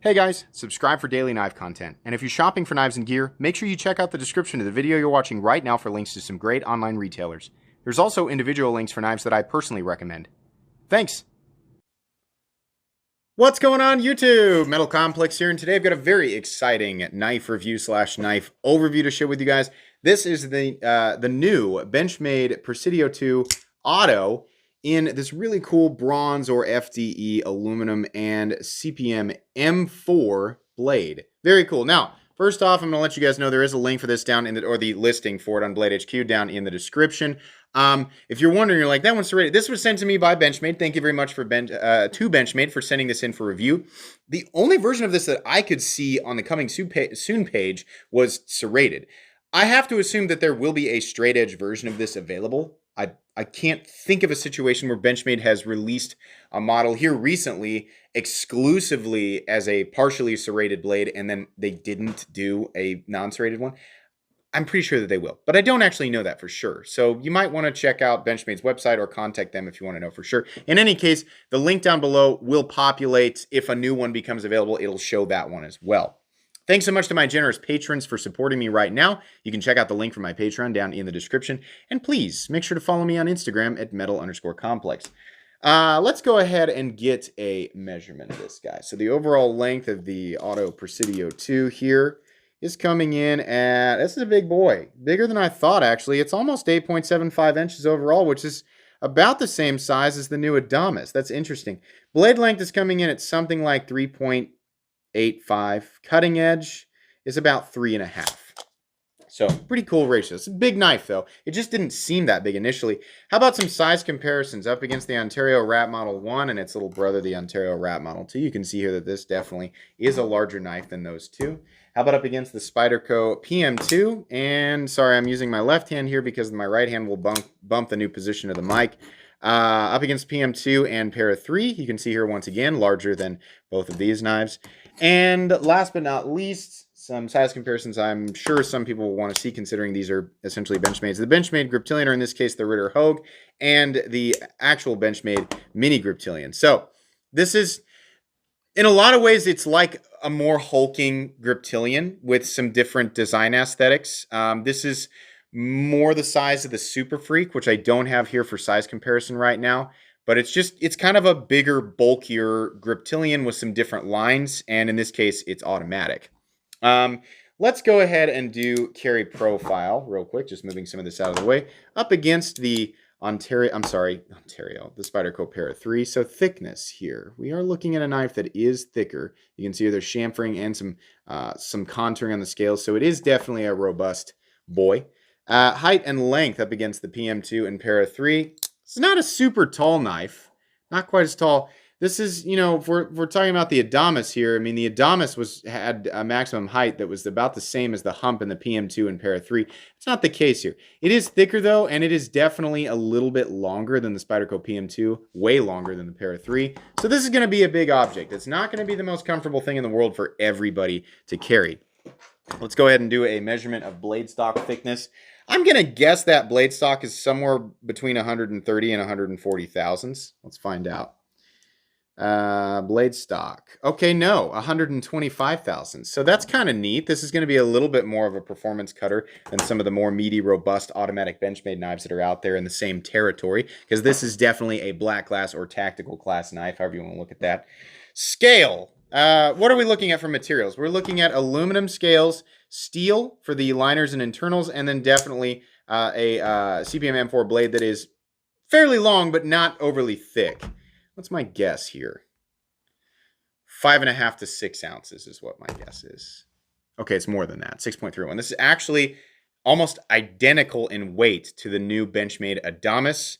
Hey guys, subscribe for daily knife content. And if you're shopping for knives and gear, make sure you check out the description of the video you're watching right now for links to some great online retailers. There's also individual links for knives that I personally recommend. Thanks! What's going on YouTube? Metal Complex here, and today I've got a very exciting knife review / knife overview to share with you guys. This is the new Benchmade Presidio 2 Auto in this really cool bronze or FDE aluminum and CPM M4 blade. Very cool. Now, first off, I'm going to let you guys know there is a link for this down in the listing for it on Blade HQ down in the description. If you're wondering, you're like, that one's rated. This was sent to me by Benchmade. Thank you very much to Benchmade for sending this in for review. The only version of this that I could see on the coming soon page was serrated. I have to assume that there will be a straight edge version of this available. I can't think of a situation where Benchmade has released a model here recently exclusively as a partially serrated blade and then they didn't do a non-serrated one. I'm pretty sure that they will, but I don't actually know that for sure. So you might want to check out Benchmade's website or contact them if you want to know for sure. In any case, the link down below will populate. If a new one becomes available, it'll show that one as well. Thanks so much to my generous patrons for supporting me right now. You can check out the link for my Patreon down in the description. And please make sure to follow me on Instagram at metal_complex. Let's go ahead and get a measurement of this guy. So the overall length of the Auto Presidio 2 here is coming in at, this is a big boy. Bigger than I thought, actually. It's almost 8.75 inches overall, which is about the same size as the new Ergonomics. That's interesting. Blade length is coming in at something like 3.85. Cutting edge is about 3.5. So pretty cool ratio. It's a big knife though. It just didn't seem that big initially. How about some size comparisons up against the Ontario Rat Model 1 and its little brother, the Ontario Rat Model 2. You can see here that this definitely is a larger knife than those two. How about up against the Spyderco PM2? And sorry, I'm using my left hand here because my right hand will bump the new position of the mic. Up against PM2 and Para 3, you can see here once again, larger than both of these knives. And last but not least, some size comparisons I'm sure some people will want to see, considering these are essentially Benchmades. The Benchmade Griptilian, or in this case the Ritter Hogue, and the actual Benchmade Mini Griptilian. So this is, in a lot of ways, it's like a more hulking Griptilian with some different design aesthetics. This is more the size of the Super Freak, which I don't have here for size comparison right now. But it's kind of a bigger, bulkier Griptilian with some different lines. And in this case, it's automatic. Let's go ahead and do carry profile real quick. Just moving some of this out of the way. Up against the Ontario, the Spyderco Para 3. So thickness here. We are looking at a knife that is thicker. You can see there's chamfering and some contouring on the scales. So it is definitely a robust boy. Height and length up against the PM2 and Para 3. It's not a super tall knife. Not quite as tall. This is, you know, if we're talking about the Ergonomics here, I mean, the Ergonomics had a maximum height that was about the same as the hump in the PM2 and Para 3. It's not the case here. It is thicker, though, and it is definitely a little bit longer than the Spyderco PM2, way longer than the Para 3. So this is going to be a big object. It's not going to be the most comfortable thing in the world for everybody to carry. Let's go ahead and do a measurement of blade stock thickness. I'm going to guess that blade stock is somewhere between 130 and 140 thousandths. Let's find out. Blade stock. Okay, no, 125 thousandths. So that's kind of neat. This is going to be a little bit more of a performance cutter than some of the more meaty, robust automatic Benchmade knives that are out there in the same territory, because this is definitely a black glass or tactical class knife, however you want to look at that. Scale. What are we looking at for materials? We're looking at aluminum scales, steel for the liners and internals, and then definitely a CPM M4 blade that is fairly long but not overly thick. What's my guess here? 5.5 to 6 ounces is what my guess is. Okay, it's more than that, 6.31. This is actually almost identical in weight to the new Benchmade Ergonomics,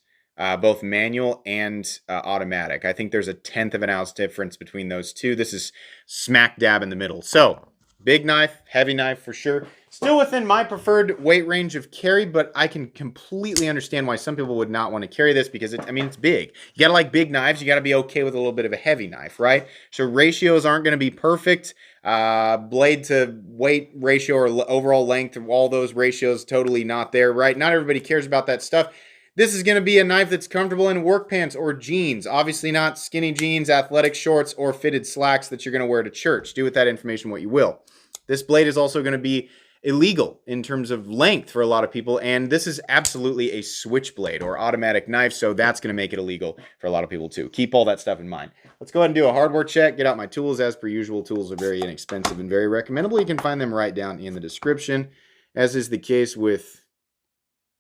both manual and automatic. I think there's a 1/10 of an ounce difference between those two. This is smack dab in the middle. So, big knife, heavy knife for sure. Still within my preferred weight range of carry, but I can completely understand why some people would not want to carry this because, it's big. You got to like big knives. You got to be okay with a little bit of a heavy knife, right? So ratios aren't going to be perfect. Blade to weight ratio or overall length of all those ratios, totally not there, right? Not everybody cares about that stuff. This is going to be a knife that's comfortable in work pants or jeans. Obviously not skinny jeans, athletic shorts, or fitted slacks that you're going to wear to church. Do with that information what you will. This blade is also going to be illegal in terms of length for a lot of people, and this is absolutely a switchblade or automatic knife, so that's going to make it illegal for a lot of people too. Keep all that stuff in mind. Let's go ahead and do a hardware check, get out my tools. As per usual, tools are very inexpensive and very recommendable. You can find them right down in the description, as is the case with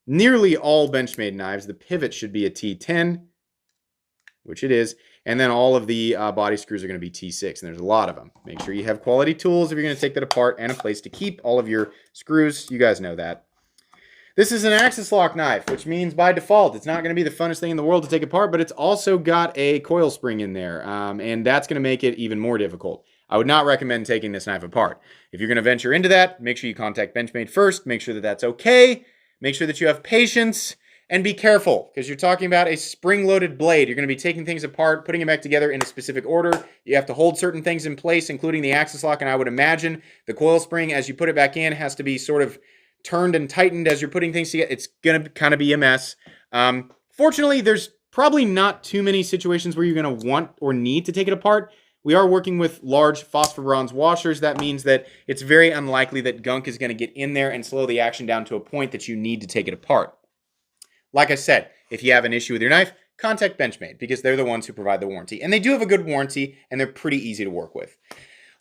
nearly all Benchmade knives. The pivot should be a T10, which it is, and then all of the body screws are going to be T6, and there's a lot of them. Make sure you have quality tools if you're going to take that apart, and a place to keep all of your screws. You guys know that. This is an axis lock knife, which means by default it's not going to be the funnest thing in the world to take apart, but it's also got a coil spring in there, and that's going to make it even more difficult. I would not recommend taking this knife apart. If you're going to venture into that, make sure you contact Benchmade first, make sure that that's okay, make sure that you have patience, and be careful, because you're talking about a spring-loaded blade. You're going to be taking things apart, putting them back together in a specific order. You have to hold certain things in place, including the axis lock, and I would imagine the coil spring, as you put it back in, has to be sort of turned and tightened as you're putting things together. It's going to kind of be a mess. Fortunately, there's probably not too many situations where you're going to want or need to take it apart. We are working with large phosphor bronze washers. That means that it's very unlikely that gunk is going to get in there and slow the action down to a point that you need to take it apart. Like I said, if you have an issue with your knife, contact Benchmade, because they're the ones who provide the warranty. And they do have a good warranty, and they're pretty easy to work with.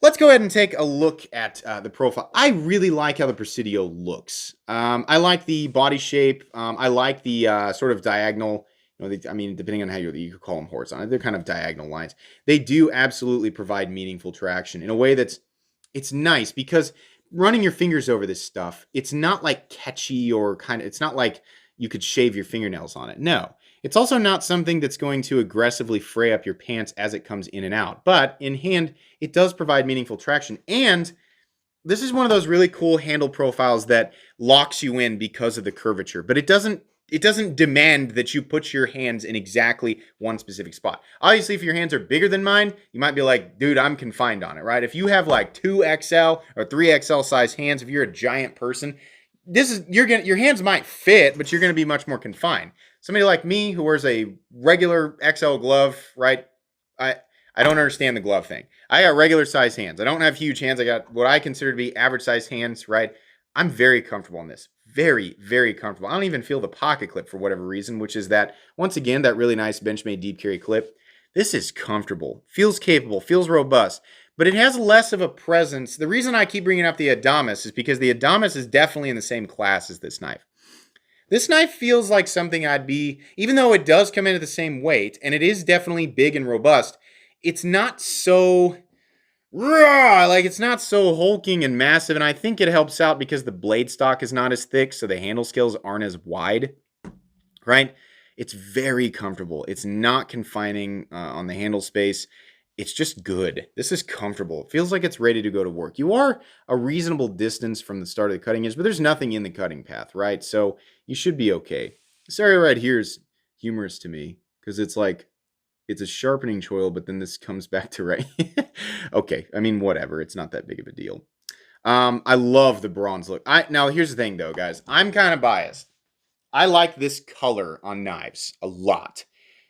Let's go ahead and take a look at the profile. I really like how the Presidio looks. I like the body shape. I like the sort of diagonal, I mean, depending on how you could call them horizontal, they're kind of diagonal lines. They do absolutely provide meaningful traction in a way it's nice, because running your fingers over this stuff, it's not like catchy or it's not like you could shave your fingernails on it. No, it's also not something that's going to aggressively fray up your pants as it comes in and out. But in hand, it does provide meaningful traction. And this is one of those really cool handle profiles that locks you in because of the curvature. But it doesn't demand that you put your hands in exactly one specific spot. Obviously, if your hands are bigger than mine, you might be like, dude, I'm confined on it, right? If you have like 2XL or 3XL size hands, if you're a giant person, your hands might fit, but you're going to be much more confined. Somebody like me who wears a regular XL glove, right? I don't understand the glove thing. I got regular size hands. I don't have huge hands. I got what I consider to be average size hands, right? I'm very comfortable on this. Very, very comfortable. I don't even feel the pocket clip for whatever reason, which is that, once again, that really nice Benchmade deep carry clip. This is comfortable, feels capable, feels robust, but it has less of a presence. The reason I keep bringing up the Adamas is because the Adamas is definitely in the same class as this knife. This knife feels like something I'd be, even though it does come in at the same weight, and it is definitely big and robust, it's not so raw, like it's not so hulking and massive, and I think it helps out because the blade stock is not as thick, so the handle scales aren't as wide, right? It's very comfortable. It's not confining on the handle space. It's just good. This is comfortable. It feels like it's ready to go to work. You are a reasonable distance from the start of the cutting edge, but there's nothing in the cutting path, right? So you should be okay. This area right here is humorous to me because it's like, it's a sharpening choil, but then this comes back to right. Okay, I mean, whatever. It's not that big of a deal. I love the bronze look. Now, here's the thing, though, guys. I'm kind of biased. I like this color on knives a lot.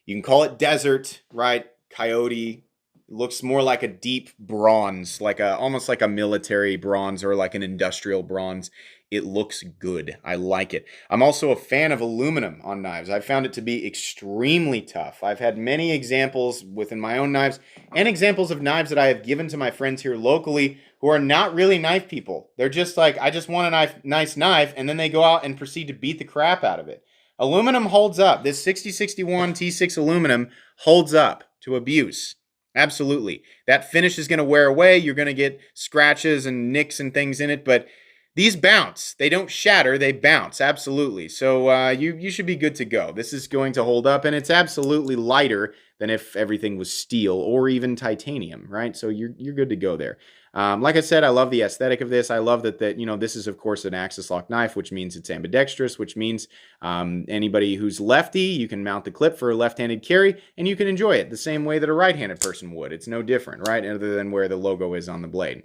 You can call it desert, right? Coyote. It looks more like a deep bronze, almost like a military bronze or like an industrial bronze. It looks good. I like it. I'm also a fan of aluminum on knives. I've found it to be extremely tough. I've had many examples within my own knives and examples of knives that I have given to my friends here locally who are not really knife people. They're just like, I just want a nice knife, and then they go out and proceed to beat the crap out of it. Aluminum holds up. This 6061 T6 aluminum holds up to abuse. Absolutely. That finish is going to wear away. You're going to get scratches and nicks and things in it, but these bounce. They don't shatter, they bounce, absolutely. So you should be good to go. This is going to hold up, and it's absolutely lighter than if everything was steel or even titanium, right? So you're good to go there. Like I said, I love the aesthetic of this. I love that this is, of course, an axis lock knife, which means it's ambidextrous, which means anybody who's lefty, you can mount the clip for a left-handed carry, and you can enjoy it the same way that a right-handed person would. It's no different, right? Other than where the logo is on the blade.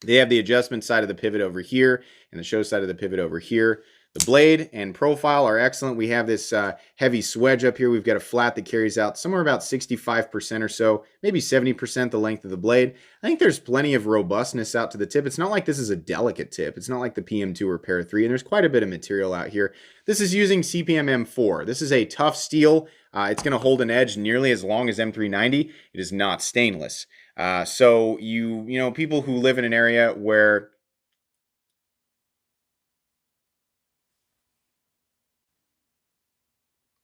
They have the adjustment side of the pivot over here and the show side of the pivot over here. The blade and profile are excellent. We have this heavy swedge up here. We've got a flat that carries out somewhere about 65% or so, maybe 70% the length of the blade. I think there's plenty of robustness out to the tip. It's not like this is a delicate tip. It's not like the PM2 or Para 3, and there's quite a bit of material out here. This is using CPM M4. This is a tough steel. It's going to hold an edge nearly as long as M390. It is not stainless. So you know, people who live in an area where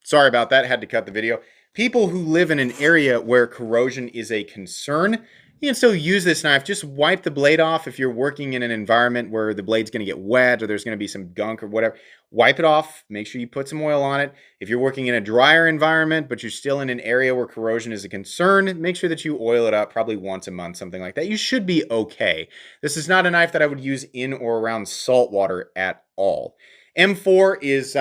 sorry about that, had to cut the video. People who live in an area where corrosion is a concern, you can still use this knife. Just wipe the blade off if you're working in an environment where the blade's going to get wet or there's going to be some gunk or whatever. Wipe it off. Make sure you put some oil on it. If you're working in a drier environment, but you're still in an area where corrosion is a concern, make sure that you oil it up probably once a month, something like that. You should be okay. This is not a knife that I would use in or around salt water at all. M4 is...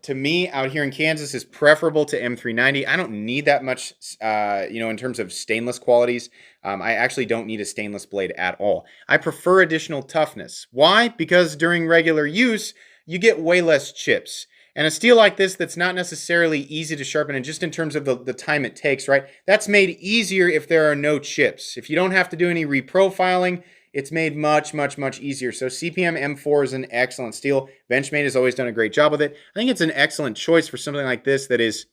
to me, out here in Kansas, is preferable to M390. I don't need that much, in terms of stainless qualities. I actually don't need a stainless blade at all. I prefer additional toughness. Why? Because during regular use, you get way less chips. And a steel like this that's not necessarily easy to sharpen, and just in terms of the time it takes, right? That's made easier if there are no chips. If you don't have to do any reprofiling, it's made much, much, much easier. So CPM M4 is an excellent steel. Benchmade has always done a great job with it. I think it's an excellent choice for something like this that is,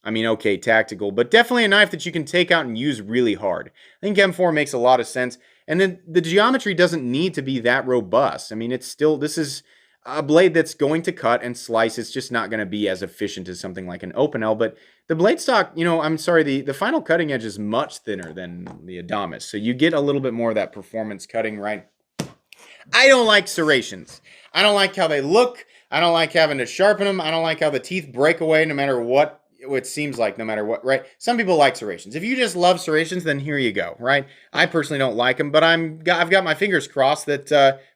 okay, tactical, but definitely a knife that you can take out and use really hard. I think M4 makes a lot of sense. And then the geometry doesn't need to be that robust. This is a blade that's going to cut and slice. It's just not going to be as efficient as something like an Opinel, but the blade stock, the final cutting edge is much thinner than the Adamas. So you get a little bit more of that performance cutting, right? I don't like serrations. I don't like how they look. I don't like having to sharpen them. I don't like how the teeth break away no matter what it seems like, no matter what, right? Some people like serrations. If you just love serrations, then here you go, right? I personally don't like them, but I've got my fingers crossed that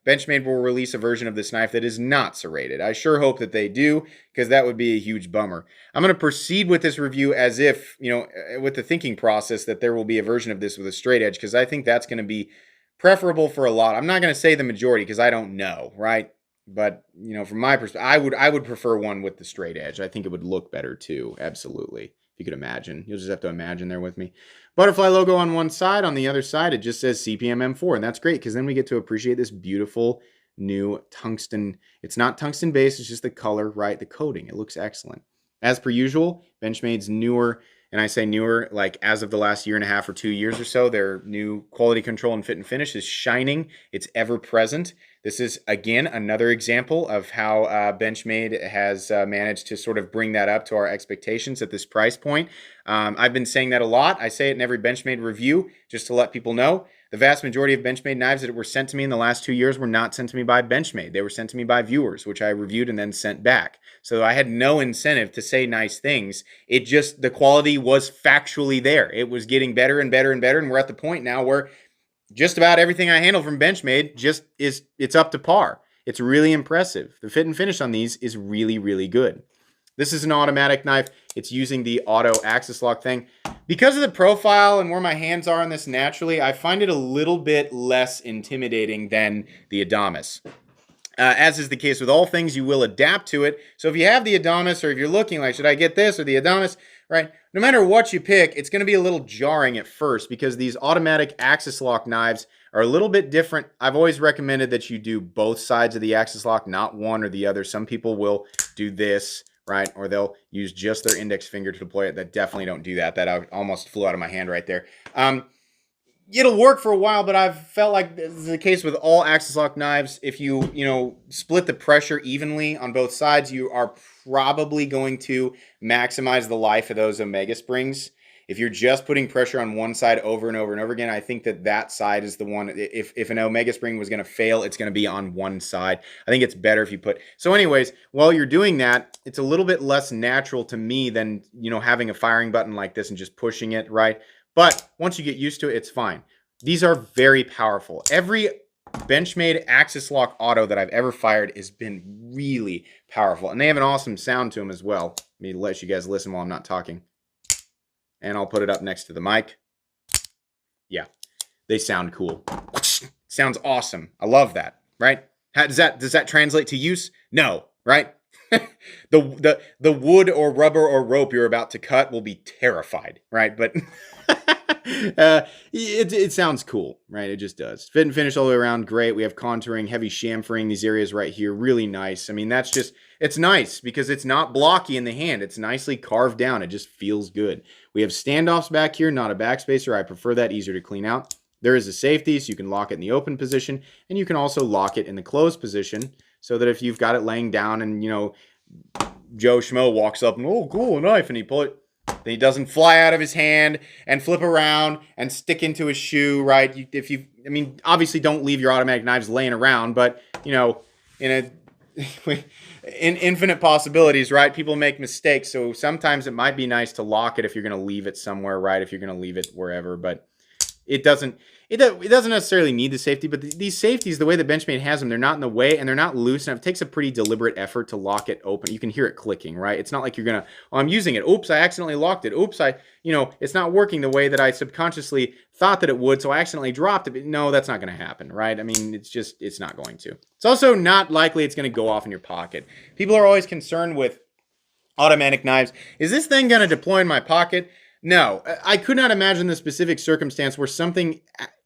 Benchmade will release a version of this knife that is not serrated. I sure hope that they do, because that would be a huge bummer. I'm going to proceed with this review as if, with the thinking process that there will be a version of this with a straight edge, because I think that's going to be preferable for a lot. I'm not going to say the majority because I don't know, right? But, from my perspective, I would prefer one with the straight edge. I think it would look better too. Absolutely. If you could imagine. You'll just have to imagine there with me. Butterfly logo on one side. On the other side, it just says CPM M4. And that's great because then we get to appreciate this beautiful new tungsten. It's not tungsten based. It's just the color, right? The coating. It looks excellent. As per usual, Benchmade's newer, and I say newer, like as of the last year and a half or 2 years or so, their new quality control and fit and finish is shining. It's ever present. This is, again, another example of how Benchmade has managed to sort of bring that up to our expectations at this price point. I've been saying that a lot. I say it in every Benchmade review just to let people know. The vast majority of Benchmade knives that were sent to me in the last 2 years were not sent to me by Benchmade. They were sent to me by viewers, which I reviewed and then sent back. So I had no incentive to say nice things. The quality was factually there. It was getting better and better and better, and we're at the point now where just about everything I handle from Benchmade it's up to par. It's really impressive. The fit and finish on these is really, really good. This is an automatic knife. It's using the auto axis lock thing. Because of the profile and where my hands are on this naturally, I find it a little bit less intimidating than the Adamas. As is the case with all things, you will adapt to it. So if you have the Adamas, or if you're looking like, should I get this or the Adamas, right? No matter what you pick, it's going to be a little jarring at first because these automatic axis lock knives are a little bit different. I've always recommended that you do both sides of the axis lock, not one or the other. Some people will do this, right? Or they'll use just their index finger to deploy it. That definitely don't do that. That almost flew out of my hand right there. It'll work for a while, but I've felt like this is the case with all axis lock knives. If you split the pressure evenly on both sides, you are probably going to maximize the life of those Omega springs. If you're just putting pressure on one side over and over and over again, I think that side is the one. If an Omega spring was going to fail, it's going to be on one side. I think it's better if you put. So anyways, while you're doing that, it's a little bit less natural to me than having a firing button like this and just pushing it, right? But once you get used to it, it's fine. These are very powerful. Every Benchmade axis lock auto that I've ever fired has been really powerful. And they have an awesome sound to them as well. Let me let you guys listen while I'm not talking. And I'll put it up next to the mic. Yeah, they sound cool. Sounds awesome. I love that, right? Does that translate to use? No, right? The wood or rubber or rope you're about to cut will be terrified, right? But it sounds cool, right? It just does. Fit and finish all the way around, great. We have contouring, heavy chamfering, these areas right here, really nice. I mean, that's just, it's nice because it's not blocky in the hand. It's nicely carved down. It just feels good. We have standoffs back here, not a backspacer. I prefer that, easier to clean out. There is a safety, so you can lock it in the open position, and you can also lock it in the closed position so that if you've got it laying down and, you know, Joe Schmo walks up and, oh, cool, a knife, and he pull it, then he doesn't fly out of his hand and flip around and stick into his shoe, right? I mean, obviously don't leave your automatic knives laying around, but, you know, in infinite possibilities, right? People make mistakes, so sometimes it might be nice to lock it if you're going to leave it somewhere, right? If you're going to leave it wherever, but it doesn't necessarily need the safety, but these safeties, the way that Benchmade has them, they're not in the way and they're not loose enough. It takes a pretty deliberate effort to lock it open. You can hear it clicking, right? It's not like you're going to, oh, I'm using it. Oops, I accidentally locked it. Oops, it's not working the way that I subconsciously thought that it would, so I accidentally dropped it. But no, that's not going to happen, right? I mean, it's not going to. It's also not likely it's going to go off in your pocket. People are always concerned with automatic knives. Is this thing going to deploy in my pocket? No, I could not imagine the specific circumstance where something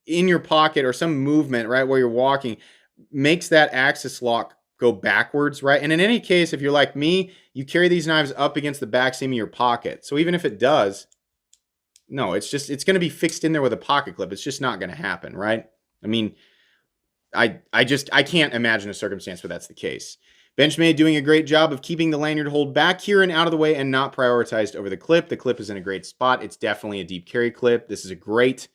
in your pocket or some movement, right, where you're walking makes that axis lock go backwards, right? And in any case, if you're like me, you carry these knives up against the back seam of your pocket. So even if it does, no, it's going to be fixed in there with a pocket clip. It's just not going to happen, right? I mean, I can't imagine a circumstance where that's the case. Benchmade doing a great job of keeping the lanyard hold back here and out of the way and not prioritized over the clip. The clip is in a great spot. It's definitely a deep carry clip. This is a great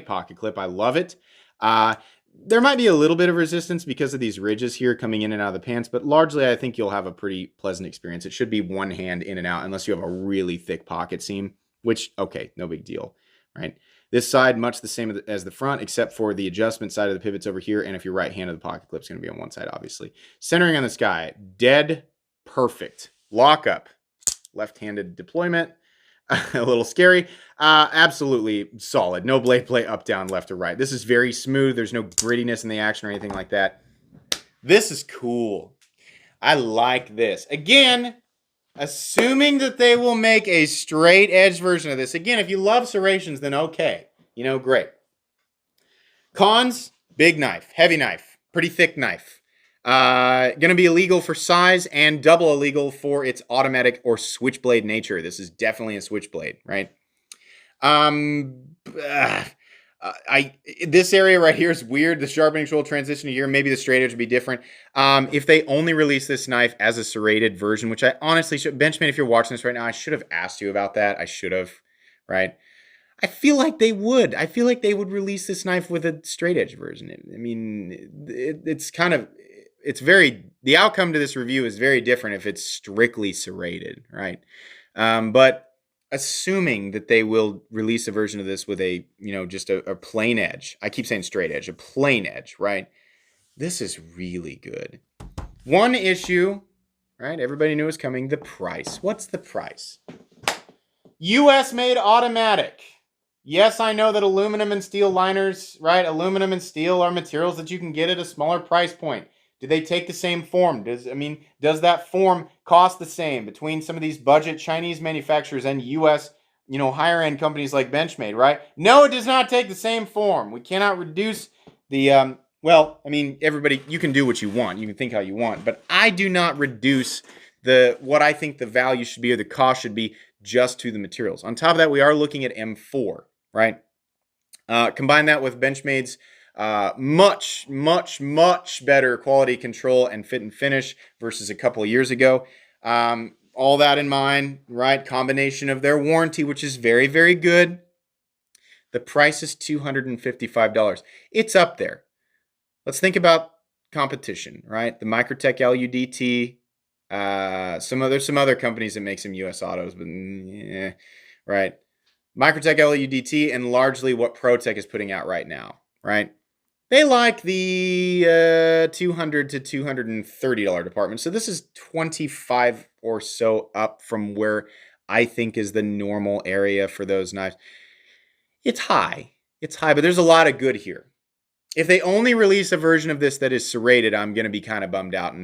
pocket clip. I love it. There might be a little bit of resistance because of these ridges here coming in and out of the pants, but largely I think you'll have a pretty pleasant experience. It should be one hand in and out unless you have a really thick pocket seam, which, okay, no big deal, right? This side, much the same as the front, except for the adjustment side of the pivots over here. And if you're right-handed, the pocket clip's going to be on one side, obviously. Centering on this guy, dead perfect. Lock up. Left-handed deployment. A little scary. Absolutely solid. No blade play up, down, left, or right. This is very smooth. There's no grittiness in the action or anything like that. This is cool. I like this. Again, assuming that they will make a straight edge version of this. Again, if you love serrations, then okay. You know, great. Cons, big knife, heavy knife, pretty thick knife. Going to be illegal for size and double illegal for its automatic or switchblade nature. This is definitely a switchblade, right? This area right here is weird. The sharpening tool transition here, maybe the straight edge would be different. If they only release this knife as a serrated version, which I honestly should, Benchmade, if you're watching this right now, I should have asked you about that. I should have, right? I feel like they would. I feel like they would release this knife with a straight edge version. I mean, the outcome to this review is very different if it's strictly serrated, right? But assuming that they will release a version of this with a, just a plain edge. I keep saying straight edge, a plain edge, right? This is really good. One issue, right? Everybody knew it was coming. The price. What's the price? US made automatic. Yes, I know that aluminum and steel liners, right? Aluminum and steel are materials that you can get at a smaller price point. Do they take the same form? Does that form cost the same between some of these budget Chinese manufacturers and US, higher end companies like Benchmade, right? No, it does not take the same form. We cannot reduce the, everybody, you can do what you want. You can think how you want, but I do not reduce what I think the value should be or the cost should be just to the materials. On top of that, we are looking at M4, right? Combine that with Benchmade's much, much, much better quality control and fit and finish versus a couple of years ago. All that in mind, right? Combination of their warranty, which is very, very good. The price is $255. It's up there. Let's think about competition, right? The Microtech LUDT, some other companies that make some US autos, but yeah, right? Microtech LUDT and largely what ProTech is putting out right now, right? They like the $200 to $230 department. So this is 25 or so up from where I think is the normal area for those knives. It's high, but there's a lot of good here. If they only release a version of this that is serrated, I'm going to be kind of bummed out,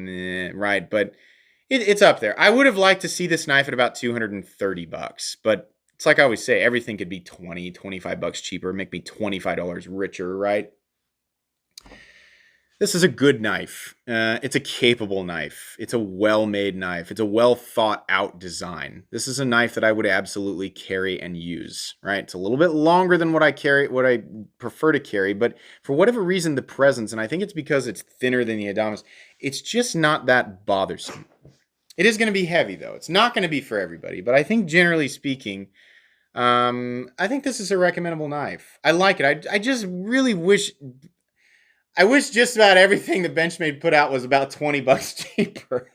right? But It's up there. I would have liked to see this knife at about 230 bucks, but it's like I always say, everything could be 20, 25 bucks cheaper, make me $25 richer, right? This is a good knife. It's a capable knife. It's a well-made knife. It's a well-thought-out design. This is a knife that I would absolutely carry and use, right? It's a little bit longer than what I prefer to carry, but for whatever reason, the presence, and I think it's because it's thinner than the Adamas, it's just not that bothersome. It is going to be heavy, though. It's not going to be for everybody, but I think generally speaking, I think this is a recommendable knife. I like it. I just really wish just about everything that Benchmade put out was about 20 bucks cheaper.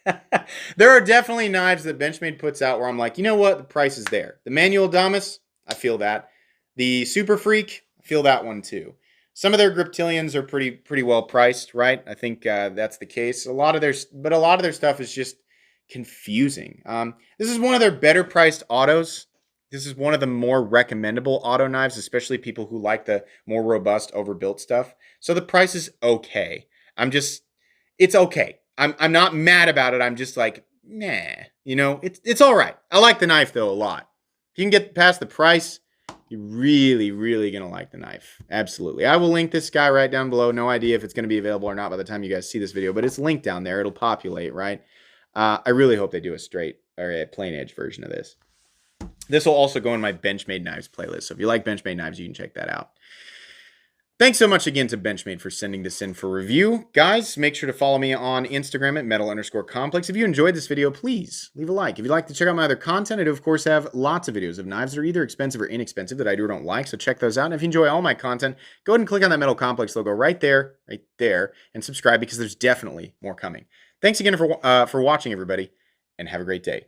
There are definitely knives that Benchmade puts out where I'm like, you know what? The price is there. The Manual Adamas, I feel that. The Super Freak, I feel that one too. Some of their Griptilians are pretty well priced, right? I think that's the case. A lot of their stuff is just confusing. This is one of their better priced autos. This is one of the more recommendable auto knives, especially people who like the more robust, overbuilt stuff. So the price is okay. It's okay. I'm not mad about it. I'm just like, nah, it's all right. I like the knife though a lot. If you can get past the price, you're really, really gonna like the knife. Absolutely. I will link this guy right down below. No idea if it's gonna be available or not by the time you guys see this video, but it's linked down there. It'll populate, right? I really hope they do a straight or a plain edge version of this. This will also go in my Benchmade Knives playlist. So if you like Benchmade Knives, you can check that out. Thanks so much again to Benchmade for sending this in for review. Guys, make sure to follow me on Instagram at metal_complex. If you enjoyed this video, please leave a like. If you'd like to check out my other content, I do, of course, have lots of videos of knives that are either expensive or inexpensive that I do or don't like, so check those out. And if you enjoy all my content, go ahead and click on that Metal Complex logo right there, and subscribe because there's definitely more coming. Thanks again for watching, everybody, and have a great day.